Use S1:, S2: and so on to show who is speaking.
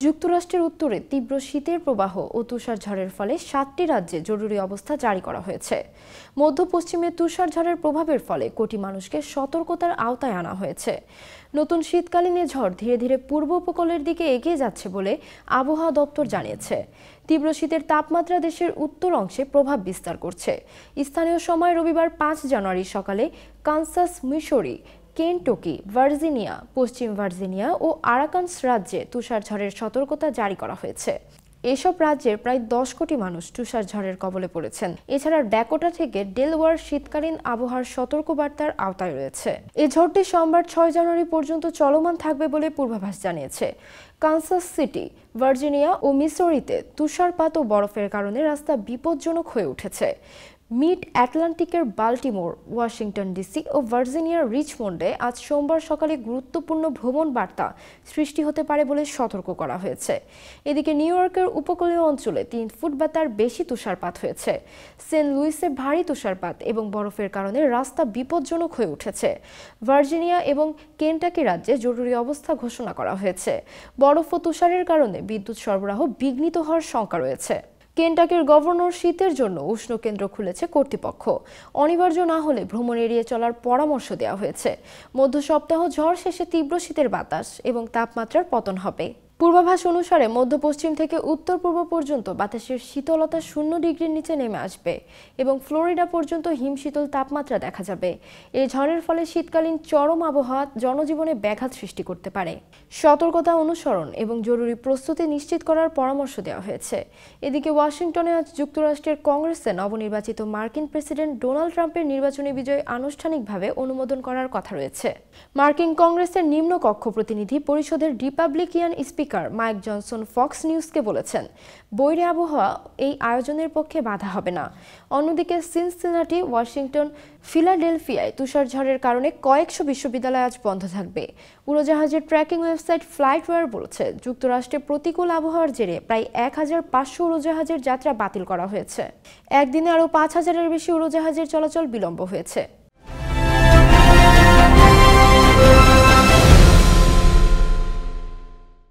S1: যুক্তরাষ্ট্রের উত্তরে তীব্র শীতের প্রবাহ ও তুষারঝড়ের ফলে ৭টি রাজ্যে জরুরি অবস্থা জারি করা হয়েছে। মধ্য পশ্চিমে তুষারঝড়ের প্রভাবের ফলে কোটি মানুষকে সতর্কতার আওতায় আনা হয়েছে। নতুন শীতকালীন এ ঝড় ধীরে ধীরে পূর্ব উপকূলের দিকে এগিয়ে যাচ্ছে বলে আবহাওয়া দপ্তর জানিয়েছে। তীব্র শীতের তাপমাত্রা দেশের উত্তর অংশে প্রভাব বিস্তার করছে। স্থানীয় সময় রবিবার ৫ জানুয়ারি সকালে কানসাস, মিসৌরি, কেনটকি, ভার্জিনিয়া, পশ্চিম ভার্জিনিয়া ও আরাকানস রাজ্যে তুষারঝড়ের সতর্কতা জারি করা হয়েছে। এসব রাজ্যের প্রায় ১০ কোটি মানুষ তুষারঝড়ের কবলে পড়েছেন। এছাড়া ড্যাকোটা থেকে ডেলওয়ার শীতকালীন আবহাওয়ার সতর্কবার্তার আওতায় রয়েছে। এই ঝড়টি সোমবার ৬ জানুয়ারি পর্যন্ত চলমান থাকবে বলে পূর্বাভাস জানিয়েছে। কানসাস সিটি, ভার্জিনিয়া ও মিসৌরিতে তুষারপাত ও বরফের কারণে রাস্তা বিপজ্জনক হয়ে উঠেছে। মিড আটলান্টিকের বাল্টিমোর, ওয়াশিংটন ডিসি ও ভার্জিনিয়ার রিচমন্ডে আজ সোমবার সকালে গুরুত্বপূর্ণ ভ্রমণ বার্তা সৃষ্টি হতে পারে বলে সতর্ক করা হয়েছে। এদিকে নিউ ইয়র্কের উপকূলীয় অঞ্চলে ৩ ফুট বা তার বেশি তুষারপাত হয়েছে। সেন্ট লুইসে ভারী তুষারপাত এবং বরফের কারণে রাস্তা বিপজ্জনক হয়ে উঠেছে। ভার্জিনিয়া এবং কেনটাকি রাজ্যে জরুরি অবস্থা ঘোষণা করা হয়েছে। বরফ ও তুষারের কারণে বিদ্যুৎ সরবরাহ বিঘ্নিত হওয়ার শঙ্কা রয়েছে। কেনটাকির গভর্নর শীতের জন্য উষ্ণ কেন্দ্র খুলেছে কর্তৃপক্ষ। অনিবার্য না হলে ভ্রমণ এড়িয়ে চলার পরামর্শ দেওয়া হয়েছে। মধ্য সপ্তাহ ঝড় শেষে তীব্র শীতের বাতাস এবং তাপমাত্রার পতন হবে। পূর্বাভাস অনুসারে মধ্য পশ্চিম থেকে উত্তর পূর্ব পর্যন্ত বাতাসের শীতলতা ০ ডিগ্রির নিচে নেমে আসবে এবং ফ্লোরিডা পর্যন্ত হিমশীতল তাপমাত্রা দেখা যাবে। এই ঝড়ের ফলে শীতকালীন চরম আবহাওয়া জনজীবনে ব্যাঘাত সৃষ্টি করতে পারে। সতর্কতা অনুসরণ এবং জরুরি প্রস্তুতি নিশ্চিত করার পরামর্শ দেওয়া হয়েছে। এদিকে ওয়াশিংটনে আজ যুক্তরাষ্ট্রের কংগ্রেসে নবনির্বাচিত মার্কিন প্রেসিডেন্ট ডোনাল্ড ট্রাম্পের নির্বাচনী বিজয় আনুষ্ঠানিকভাবে অনুমোদন করার কথা রয়েছে। মার্কিন কংগ্রেসের নিম্নকক্ষ প্রতিনিধি পরিষদের Republican Speaker Mike Johnson Fox নিউজকে বলেছেন, বৈরী আবহাওয়া এই আয়োজনের পক্ষে বাধা হবে না। অন্যদিকে সিনসিনাটি, ওয়াশিংটন, ফিলাডেলফিয়ায় তুষারঝড়ের কারণে কয়েকশো বিশ্ববিদ্যালয় আজ বন্ধ থাকবে। উড়োজাহাজের ট্র্যাকিং ওয়েবসাইট ফ্লাইটওয়্যার বলছে, যুক্তরাষ্ট্রে প্রতিকূল আবহাওয়ার জেরে প্রায় ১৫০০ উড়োজাহাজের যাত্রা বাতিল করা হয়েছে। একদিনে আরও ৫,০০০-এর বেশি উড়োজাহাজের চলাচল বিলম্ব হয়েছে।